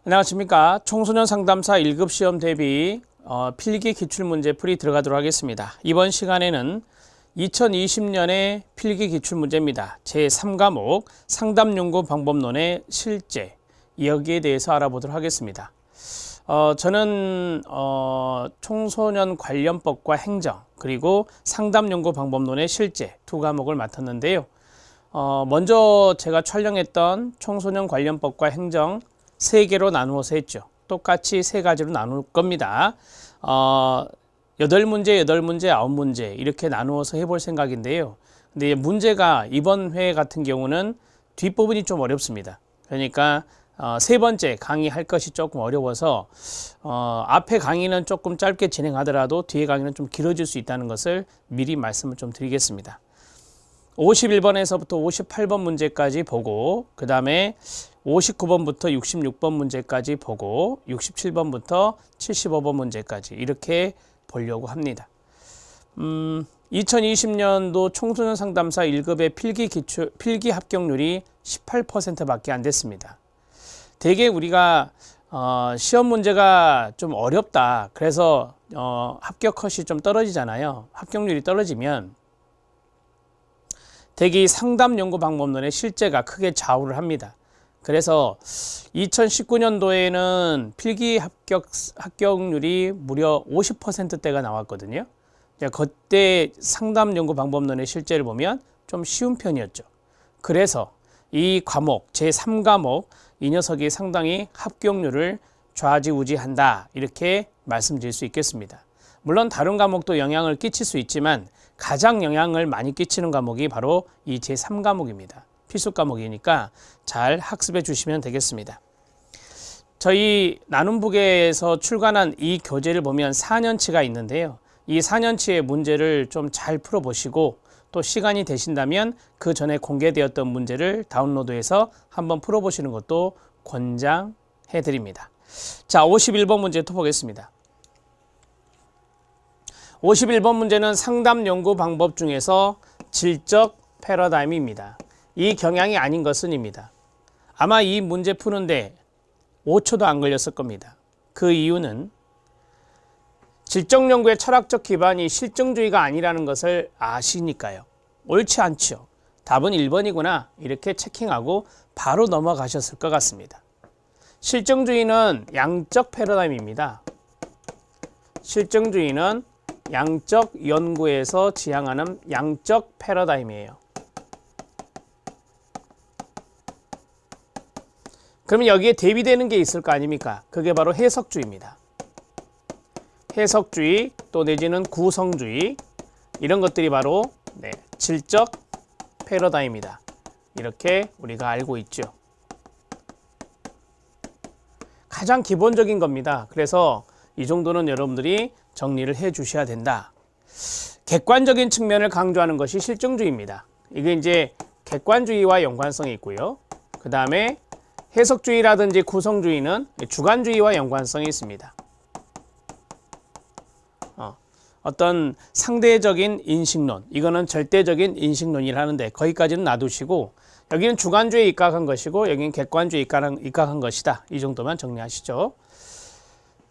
안녕하십니까. 청소년 상담사 1급 시험 대비 필기 기출문제 풀이 들어가도록 하겠습니다. 이번 시간에는 2020년의 필기 기출문제입니다. 제3과목 상담연구 방법론의 실제, 여기에 대해서 알아보도록 하겠습니다. 저는 청소년 관련법과 행정, 그리고 상담연구 방법론의 실제 두 과목을 맡았는데요. 먼저 제가 촬영했던 청소년 관련법과 행정 3개로 나누어서 했죠. 똑같이 3가지로 나눌 겁니다. 8문제, 8문제, 9문제 이렇게 나누어서 해볼 생각인데요. 근데 문제가 이번 회 같은 경우는 뒷부분이 좀 어렵습니다. 그러니까 3번째 강의할 것이 조금 어려워서 앞에 강의는 조금 짧게 진행하더라도 뒤에 강의는 좀 길어질 수 있다는 것을 미리 말씀을 좀 드리겠습니다. 51번에서부터 58번 문제까지 보고, 그 다음에 59번부터 66번 문제까지 보고, 67번부터 75번 문제까지 이렇게 보려고 합니다. 2020년도 청소년 상담사 1급의 필기 합격률이 18%밖에 안 됐습니다. 대개 우리가 시험 문제가 좀 어렵다, 그래서 합격 컷이 좀 떨어지잖아요. 합격률이 떨어지면 대개 상담 연구 방법론의 실제가 크게 좌우를 합니다. 그래서 2019년도에는 필기 합격률이 무려 50%대가 나왔거든요. 그때 상담 연구 방법론의 실제를 보면 좀 쉬운 편이었죠. 그래서 이 과목, 제3과목, 이 녀석이 상당히 합격률을 좌지우지한다, 이렇게 말씀드릴 수 있겠습니다. 물론 다른 과목도 영향을 끼칠 수 있지만 가장 영향을 많이 끼치는 과목이 바로 이 제3과목입니다. 필수 과목이니까 잘 학습해 주시면 되겠습니다. 저희 나눔북에서 출간한 이 교재를 보면 4년치가 있는데요. 이 4년치의 문제를 좀 잘 풀어보시고, 또 시간이 되신다면 그 전에 공개되었던 문제를 다운로드해서 한번 풀어보시는 것도 권장해 드립니다. 자, 51번 문제 또 보겠습니다. 51번 문제는 상담 연구 방법 중에서 질적 패러다임입니다. 이 경향이 아닌 것은입니다. 아마 이 문제 푸는데 5초도 안 걸렸을 겁니다. 그 이유는 질적 연구의 철학적 기반이 실증주의가 아니라는 것을 아시니까요. 옳지 않죠. 답은 1번이구나, 이렇게 체킹하고 바로 넘어가셨을 것 같습니다. 실증주의는 양적 패러다임입니다. 실증주의는 양적 연구에서 지향하는 양적 패러다임이에요. 그러면 여기에 대비되는 게 있을 거 아닙니까? 그게 바로 해석주의입니다. 해석주의, 또 내지는 구성주의, 이런 것들이 바로 질적 패러다임이다, 이렇게 우리가 알고 있죠. 가장 기본적인 겁니다. 그래서 이 정도는 여러분들이 정리를 해 주셔야 된다. 객관적인 측면을 강조하는 것이 실증주의입니다. 이게 이제 객관주의와 연관성이 있고요. 그 다음에 해석주의라든지 구성주의는 주관주의와 연관성이 있습니다. 어떤 상대적인 인식론, 이거는 절대적인 인식론이라 하는데 거기까지는 놔두시고, 여기는 주관주의에 입각한 것이고 여기는 객관주의에 입각한 것이다. 이 정도만 정리하시죠.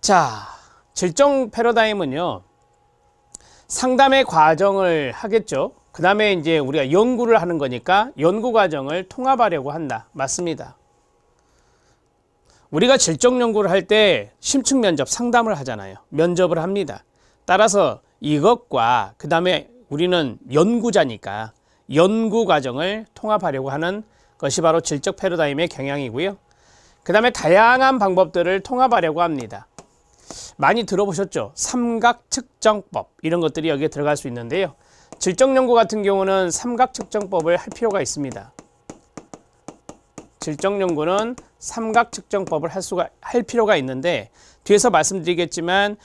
자, 질적 패러다임은요, 상담의 과정을 하겠죠. 그 다음에 이제 우리가 연구를 하는 거니까 연구 과정을 통합하려고 한다. 맞습니다. 우리가 질적 연구를 할 때 심층 면접, 상담을 하잖아요. 면접을 합니다. 따라서 이것과 그 다음에 우리는 연구자니까 연구 과정을 통합하려고 하는 것이 바로 질적 패러다임의 경향이고요. 그 다음에 다양한 방법들을 통합하려고 합니다. 많이 들어보셨죠? 삼각 측정법, 이런 것들이 여기에 들어갈 수 있는데요. 질적 연구 같은 경우는 삼각 측정법을 할 필요가 있습니다. 질적 연구는 삼각 측정법을 할 필요가 있는데, 뒤에서 말씀드리겠지만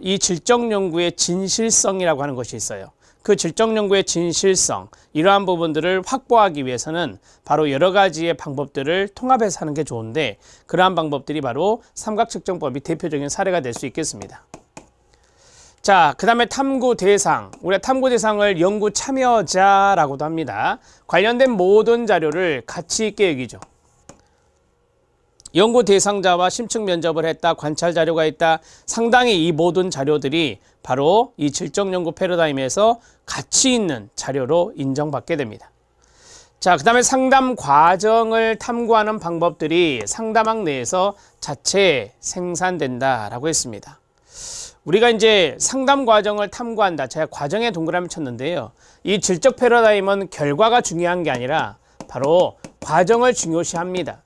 이 질적 연구의 진실성이라고 하는 것이 있어요. 그 질적 연구의 진실성, 이러한 부분들을 확보하기 위해서는 바로 여러 가지의 방법들을 통합해서 하는 게 좋은데, 그러한 방법들이 바로 삼각 측정법이 대표적인 사례가 될 수 있겠습니다. 자, 그 다음에 탐구 대상. 우리가 탐구 대상을 연구 참여자라고도 합니다. 관련된 모든 자료를 가치 있게 여기죠. 연구 대상자와 심층 면접을 했다, 관찰 자료가 있다. 상당히 이 모든 자료들이 바로 이 질적 연구 패러다임에서 가치 있는 자료로 인정받게 됩니다. 자, 그 다음에 상담 과정을 탐구하는 방법들이 상담학 내에서 자체 생산된다라고 했습니다. 우리가 이제 상담 과정을 탐구한다. 제가 과정에 동그라미 쳤는데요. 이 질적 패러다임은 결과가 중요한 게 아니라 바로 과정을 중요시합니다.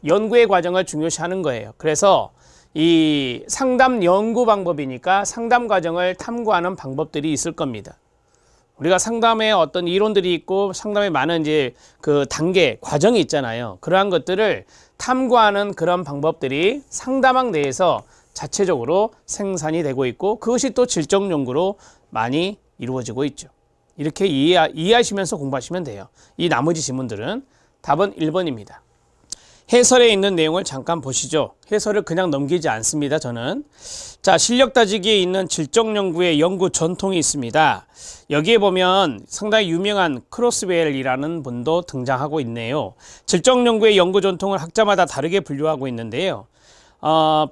연구의 과정을 중요시하는 거예요. 그래서 이 상담 연구 방법이니까 상담 과정을 탐구하는 방법들이 있을 겁니다. 우리가 상담에 어떤 이론들이 있고 상담에 많은 이제 그 단계, 과정이 있잖아요. 그러한 것들을 탐구하는 그런 방법들이 상담학 내에서 자체적으로 생산이 되고 있고 그것이 또 질적 연구로 많이 이루어지고 있죠. 이렇게 이해하시면서 공부하시면 돼요. 이 나머지 지문들은 답은 1번입니다. 해설에 있는 내용을 잠깐 보시죠. 해설을 그냥 넘기지 않습니다. 저는. 자, 실력 따지기에 있는 질적 연구의 연구 전통이 있습니다. 여기에 보면 상당히 유명한 크로스웰이라는 분도 등장하고 있네요. 질적 연구의 연구 전통을 학자마다 다르게 분류하고 있는데요.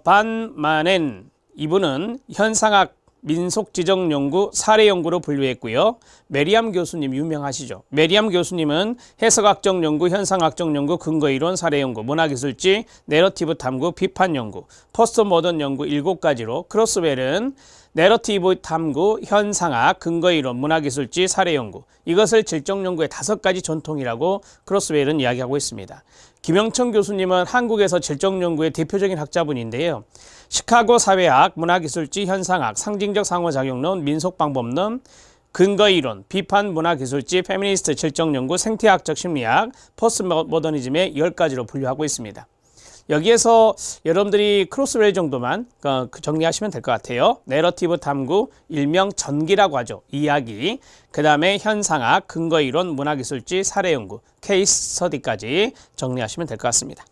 반 마넨 이분은 현상학 민속 지정 연구, 사례 연구로 분류했고요. 메리암 교수님 유명하시죠. 메리암 교수님은 해석학적 연구, 현상학적 연구, 근거이론, 사례 연구, 문화기술지, 내러티브 탐구, 비판 연구, 포스트 모던 연구 7가지로 크로스웰은 내러티브 탐구, 현상학, 근거이론, 문화기술지, 사례 연구 이것을 질적 연구의 5가지 전통이라고 크로스웰은 이야기하고 있습니다. 김영천 교수님은 한국에서 질적 연구의 대표적인 학자분인데요. 시카고 사회학, 문화기술지, 현상학, 상징적 상호작용론, 민속방법론, 근거이론, 비판 문화기술지, 페미니스트 질적 연구, 생태학적 심리학, 포스트모더니즘의 10가지로 분류하고 있습니다. 여기에서 여러분들이 크로스웰 정도만 정리하시면 될 것 같아요. 내러티브 탐구, 일명 전기라고 하죠. 이야기. 그 다음에 현상학, 근거이론, 문화기술지, 사례연구, 케이스 스터디까지 정리하시면 될 것 같습니다.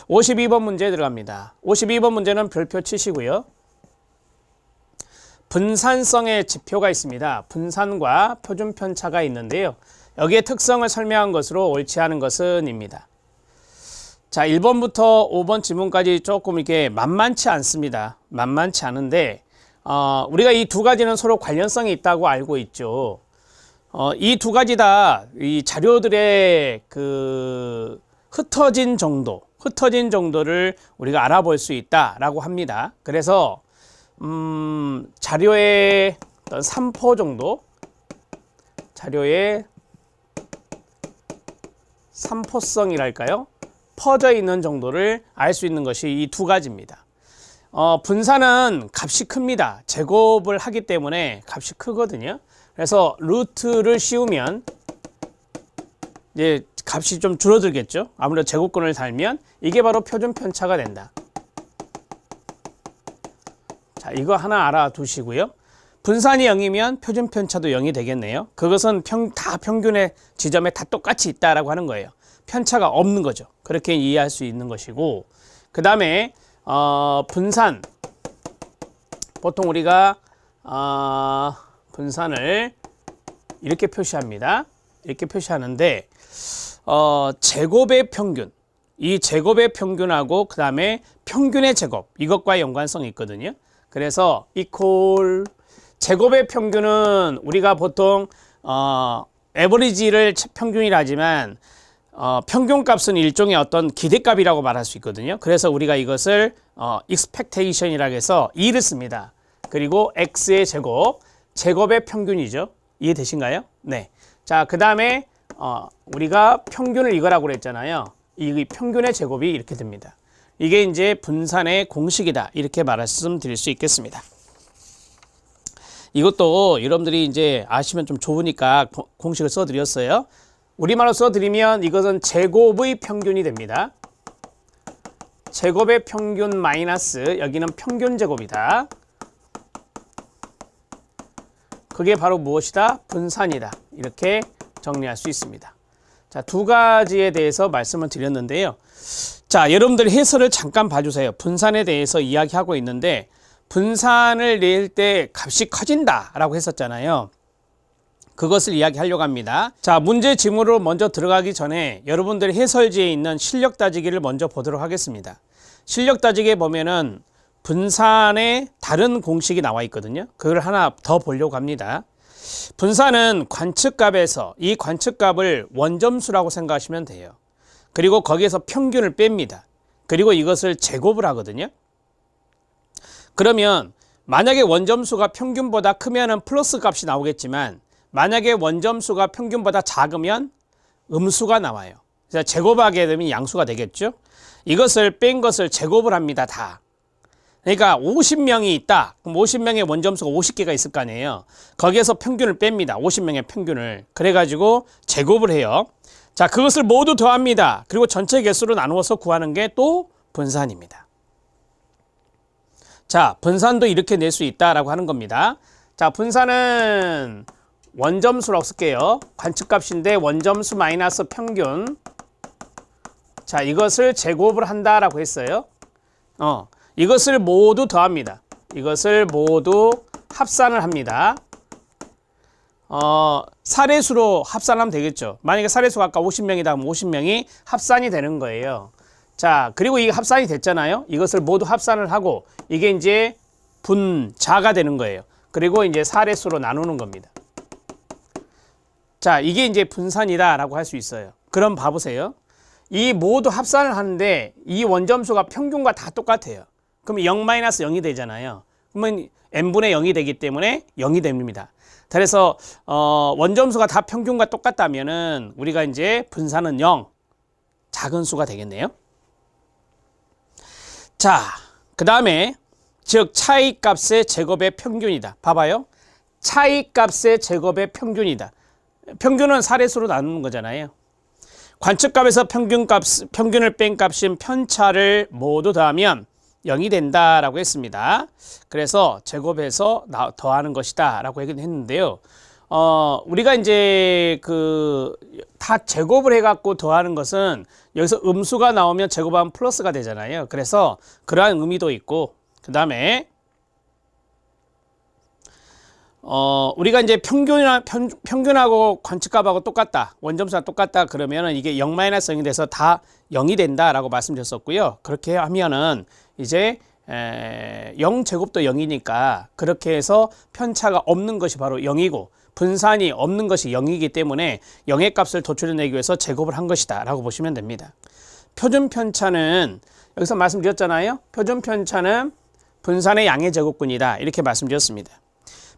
52번 문제 들어갑니다. 52번 문제는 별표 치시고요. 분산성의 지표가 있습니다. 분산과 표준 편차가 있는데요. 여기에 특성을 설명한 것으로 옳지 않은 것은 입니다. 자, 1번부터 5번 지문까지 조금 이렇게 만만치 않습니다. 만만치 않은데 우리가 이 두 가지는 서로 관련성이 있다고 알고 있죠. 이 두 가지 다 이 자료들의 그 흩어진 정도를 우리가 알아볼 수 있다라고 합니다. 그래서 자료의 어떤 3포 정도, 자료의 3포성이랄까요? 퍼져 있는 정도를 알 수 있는 것이 이 두 가지입니다. 분산은 값이 큽니다. 제곱을 하기 때문에 값이 크거든요. 그래서 루트를 씌우면 이제 값이 좀 줄어들겠죠. 아무래도 제곱근을 달면 이게 바로 표준 편차가 된다. 자, 이거 하나 알아두시고요. 분산이 0이면 표준 편차도 0이 되겠네요. 그것은 다 평균의 지점에 다 똑같이 있다라고 하는 거예요. 편차가 없는 거죠. 그렇게 이해할 수 있는 것이고, 그 다음에 분산, 보통 우리가 분산을 이렇게 표시합니다. 이렇게 표시하는데 제곱의 평균, 이 제곱의 평균하고 그 다음에 평균의 제곱, 이것과 연관성이 있거든요. 그래서 이퀄 제곱의 평균은 우리가 보통 에버리지를 평균이라 하지만 평균값은 일종의 어떤 기대값이라고 말할 수 있거든요. 그래서 우리가 이것을 expectation이라고 해서 2를 씁니다. 그리고 x의 제곱, 제곱의 평균이죠. 이해되신가요? 네. 자, 그 다음에 우리가 평균을 이거라고 그랬잖아요. 이 평균의 제곱이 이렇게 됩니다. 이게 이제 분산의 공식이다. 이렇게 말씀드릴 수 있겠습니다. 이것도 여러분들이 이제 아시면 좀 좋으니까 공식을 써드렸어요. 우리말로 써드리면 이것은 제곱의 평균이 됩니다. 제곱의 평균 마이너스 여기는 평균 제곱이다. 그게 바로 무엇이다? 분산이다. 이렇게 정리할 수 있습니다. 자, 두 가지에 대해서 말씀을 드렸는데요. 자, 여러분들 해설을 잠깐 봐주세요. 분산에 대해서 이야기하고 있는데 분산을 낼 때 값이 커진다 라고 했었잖아요. 그것을 이야기하려고 합니다. 자, 문제 지문으로 먼저 들어가기 전에 여러분들 해설지에 있는 실력 따지기를 먼저 보도록 하겠습니다. 실력 따지기에 보면은 분산의 다른 공식이 나와 있거든요. 그걸 하나 더 보려고 합니다. 분산은 관측값에서 이 관측값을 원점수라고 생각하시면 돼요. 그리고 거기에서 평균을 뺍니다. 그리고 이것을 제곱을 하거든요. 그러면 만약에 원점수가 평균보다 크면은 플러스 값이 나오겠지만 만약에 원점수가 평균보다 작으면 음수가 나와요. 그래서 제곱하게 되면 양수가 되겠죠. 이것을 뺀 것을 제곱을 합니다. 다. 그러니까 50명이 있다. 그럼 50명의 원점수가 50개가 있을 거 아니에요. 거기에서 평균을 뺍니다. 50명의 평균을. 그래가지고 제곱을 해요. 자, 그것을 모두 더합니다. 그리고 전체 개수로 나누어서 구하는 게 또 분산입니다. 자, 분산도 이렇게 낼 수 있다라고 하는 겁니다. 자, 분산은 원점수라고 쓸게요. 관측값인데 원점수 마이너스 평균. 자, 이것을 제곱을 한다라고 했어요. 이것을 모두 더합니다. 이것을 모두 합산을 합니다. 사례수로 합산하면 되겠죠. 만약에 사례수가 아까 50명이다 하면 50명이 합산이 되는 거예요. 자, 그리고 이게 합산이 됐잖아요. 이것을 모두 합산을 하고 이게 이제 분자가 되는 거예요. 그리고 이제 사례수로 나누는 겁니다. 자, 이게 이제 분산이다라고 할 수 있어요. 그럼 봐보세요. 이 모두 합산을 하는데 이 원점수가 평균과 다 똑같아요. 그럼 0-0이 되잖아요. 그러면 n분의 0이 되기 때문에 0이 됩니다. 그래서 원점수가 다 평균과 똑같다면은 우리가 이제 분산은 0, 작은 수가 되겠네요. 자, 그 다음에 즉 차이값의 제곱의 평균이다. 봐봐요. 차이값의 제곱의 평균이다. 평균은 사례수로 나누는 거잖아요. 관측값에서 평균을 뺀 값인 편차를 모두 더하면 0이 된다라고 했습니다. 그래서 제곱해서 더하는 것이다 라고 했는데요. 우리가 이제 다 제곱을 해갖고 더하는 것은 여기서 음수가 나오면 제곱하면 플러스가 되잖아요. 그래서 그러한 의미도 있고, 그 다음에 우리가 이제 평균하고 관측값하고 똑같다. 원점수가 똑같다. 그러면은 이게 0-0이 돼서 다 0이 된다라고 말씀드렸었고요. 그렇게 하면은 이제 0제곱도 0이니까 그렇게 해서 편차가 없는 것이 바로 0이고 분산이 없는 것이 0이기 때문에 0의 값을 도출해내기 위해서 제곱을 한 것이다 라고 보시면 됩니다. 표준 편차는 여기서 말씀드렸잖아요. 표준 편차는 분산의 양의 제곱근이다 이렇게 말씀드렸습니다.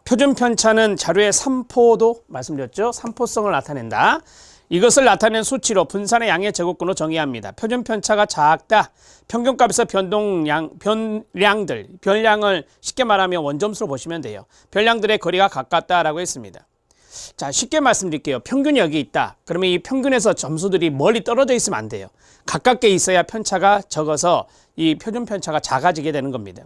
표준 편차는 자료의 3포도 말씀드렸죠. 3포성을 나타낸다. 이것을 나타낸 수치로 분산의 양의 제곱근으로 정의합니다. 표준 편차가 작다. 평균값에서 변량을 쉽게 말하면 원점수로 보시면 돼요. 변량들의 거리가 가깝다라고 했습니다. 자, 쉽게 말씀드릴게요. 평균이 여기 있다. 그러면 이 평균에서 점수들이 멀리 떨어져 있으면 안 돼요. 가깝게 있어야 편차가 적어서 이 표준 편차가 작아지게 되는 겁니다.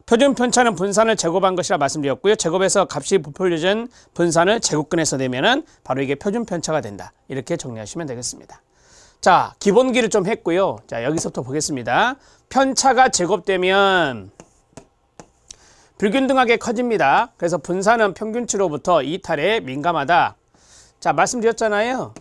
표준 편차는 분산을 제곱한 것이라 말씀드렸고요. 제곱해서 값이 부풀려진 분산을 제곱근에서 내면은 바로 이게 표준 편차가 된다. 이렇게 정리하시면 되겠습니다. 자, 기본기를 좀 했고요. 자, 여기서부터 보겠습니다. 편차가 제곱되면 불균등하게 커집니다. 그래서 분산은 평균치로부터 이탈에 민감하다. 자, 말씀드렸잖아요.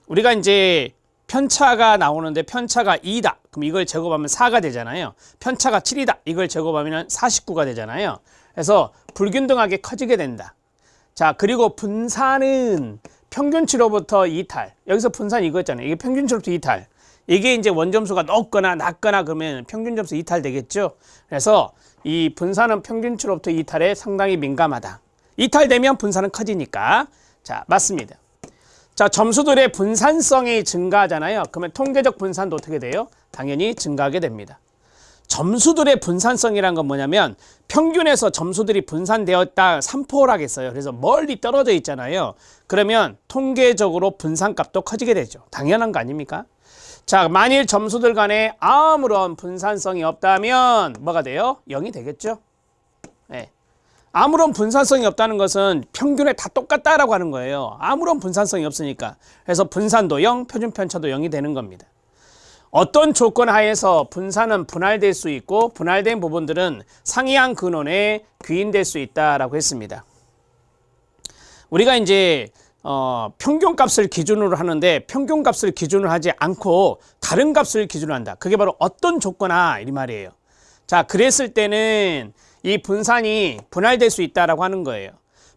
우리가 이제 편차가 나오는데 편차가 2다. 그럼 이걸 제곱하면 4가 되잖아요. 편차가 7이다. 이걸 제곱하면 49가 되잖아요. 그래서 불균등하게 커지게 된다. 자, 그리고 분산은 평균치로부터 이탈. 여기서 분산 이거였잖아요. 이게 평균치로부터 이탈. 이게 이제 원점수가 높거나 낮거나 그러면 평균점수 이탈 되겠죠. 그래서 이 분산은 평균치로부터 이탈에 상당히 민감하다. 이탈되면 분산은 커지니까. 자, 맞습니다. 자, 점수들의 분산성이 증가하잖아요. 그러면 통계적 분산도 어떻게 돼요? 당연히 증가하게 됩니다. 점수들의 분산성이란 건 뭐냐면 평균에서 점수들이 분산되었다 3포라겠어요. 그래서 멀리 떨어져 있잖아요. 그러면 통계적으로 분산값도 커지게 되죠. 당연한 거 아닙니까? 자, 만일 점수들 간에 아무런 분산성이 없다면 뭐가 돼요? 0이 되겠죠. 네. 아무런 분산성이 없다는 것은 평균에 다 똑같다라고 하는 거예요. 아무런 분산성이 없으니까. 그래서 분산도 0, 표준 편차도 0이 되는 겁니다. 어떤 조건 하에서 분산은 분할될 수 있고 분할된 부분들은 상이한 근원에 귀인될 수 있다라고 했습니다. 우리가 이제 평균값을 기준으로 하는데 평균값을 기준으로 하지 않고 다른 값을 기준으로 한다. 그게 바로 어떤 조건아 이 말이에요. 자, 그랬을 때는 이 분산이 분할될 수 있다라고 하는 거예요.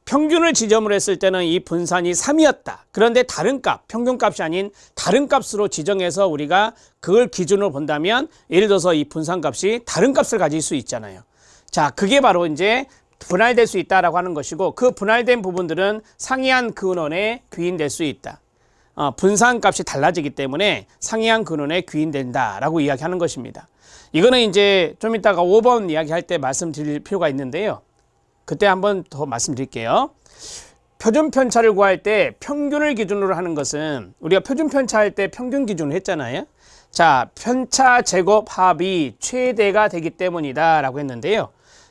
평균을 지점으로 했을 때는 이 분산이 3이었다. 그런데 다른 값, 평균값이 아닌 다른 값으로 지정해서 우리가 그걸 기준으로 본다면 예를 들어서 이 분산값이 다른 값을 가질 수 있잖아요. 자, 그게 바로 이제 분할될 수 있다라고 하는 것이고 그 분할된 부분들은 상이한 근원에 귀인될 수 있다. 분산값이 달라지기 때문에 상이한 근원에 귀인된다라고 이야기하는 것입니다. 이거는 이제 좀 이따가 5번 이야기할 때 말씀드릴 필요가 있는데요. 그때 한번 더 말씀드릴게요. 표준 편차를 구할 때 평균을 기준으로 하는 것은 우리가 표준 편차할 때 평균 기준으로 했잖아요. 자, 편차 제곱 합이 최대가 되기 때문이다 라고 했는데요.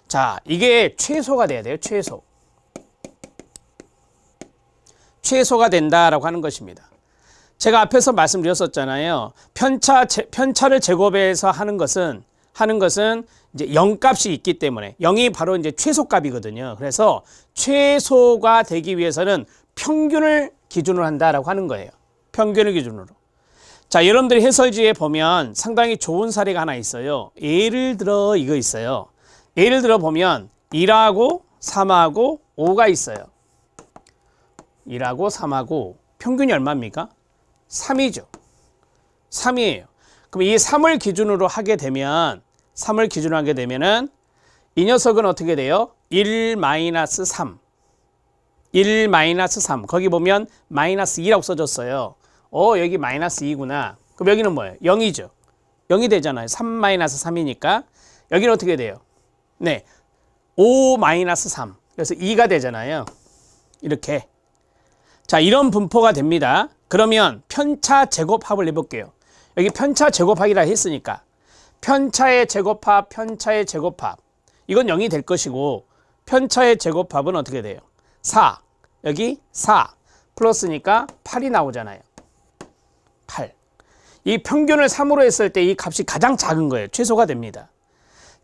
자, 이게 최소가 돼야 돼요. 최소가 된다라고 하는 것입니다. 제가 앞에서 말씀드렸었잖아요. 편차를 제곱해서 하는 것은 이제 0값이 있기 때문에 0이 바로 이제 최소값이거든요. 그래서 최소가 되기 위해서는 평균을 기준으로 한다라고 하는 거예요. 평균을 기준으로. 자, 여러분들이 해설지에 보면 상당히 좋은 사례가 하나 있어요. 예를 들어 이거 있어요. 예를 들어 보면 1하고 3하고 5가 있어요. 1하고 3하고 평균이 얼마입니까? 3이죠. 3이에요. 그럼 이 3을 기준으로 하게 되면 은 이 녀석은 어떻게 돼요? 1-3. 1-3. 거기 보면 마이너스 2라고 써졌어요. 여기 마이너스 2구나. 그럼 여기는 뭐예요? 0이죠. 0이 되잖아요. 3-3이니까. 여기는 어떻게 돼요? 네. 5-3. 그래서 2가 되잖아요. 이렇게. 자, 이런 분포가 됩니다. 그러면 편차 제곱합을 해볼게요. 여기 편차 제곱합이라 했으니까 편차의 제곱합, 이건 0이 될 것이고 편차의 제곱합은 어떻게 돼요? 4. 여기 4 플러스니까 8이 나오잖아요. 8. 이 평균을 3으로 했을 때 이 값이 가장 작은 거예요. 최소가 됩니다.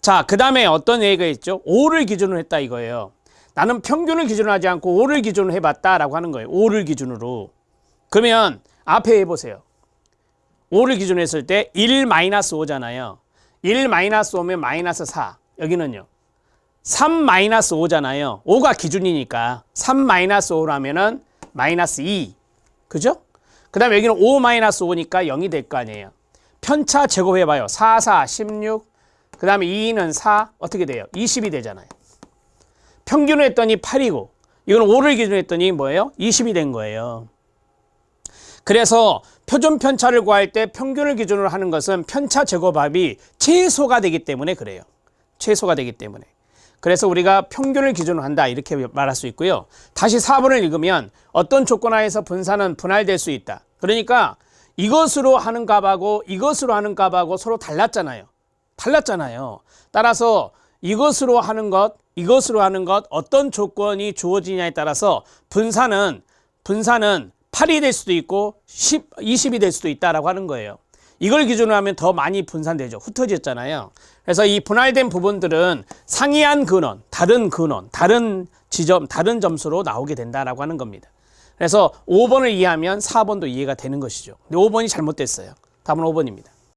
자, 그 다음에 어떤 얘기가 있죠? 5를 기준으로 했다 이거예요. 나는 평균을 기준으로 하지 않고 5를 기준으로 해봤다라고 하는 거예요. 5를 기준으로. 그러면 앞에 해보세요. 5를 기준으로 했을 때 1-5잖아요. 1-5면 마이너스 4. 여기는요. 3-5잖아요. 5가 기준이니까 3-5라면은 마이너스 2. 그죠? 그 다음에 여기는 5-5니까 0이 될 거 아니에요. 편차 제곱해봐요. 4, 4, 16. 그 다음에 2는 4. 어떻게 돼요? 20이 되잖아요. 평균을 했더니 8이고 이건 5를 기준으로 했더니 뭐예요? 20이 된 거예요. 그래서 표준 편차를 구할 때 평균을 기준으로 하는 것은 편차 제곱합이 최소가 되기 때문에 그래요. 최소가 되기 때문에. 그래서 우리가 평균을 기준으로 한다 이렇게 말할 수 있고요. 다시 4번을 읽으면 어떤 조건 하에서 분산은 분할될 수 있다. 그러니까 이것으로 하는 값하고 이것으로 하는 값하고 서로 달랐잖아요. 따라서 이것으로 하는 것, 어떤 조건이 주어지냐에 따라서 분산은 8이 될 수도 있고 20이 될 수도 있다라고 하는 거예요. 이걸 기준으로 하면 더 많이 분산되죠. 흩어졌잖아요. 그래서 이 분할된 부분들은 상이한 근원, 다른 지점, 다른 점수로 나오게 된다라고 하는 겁니다. 그래서 5번을 이해하면 4번도 이해가 되는 것이죠. 근데 5번이 잘못됐어요. 답은 5번입니다.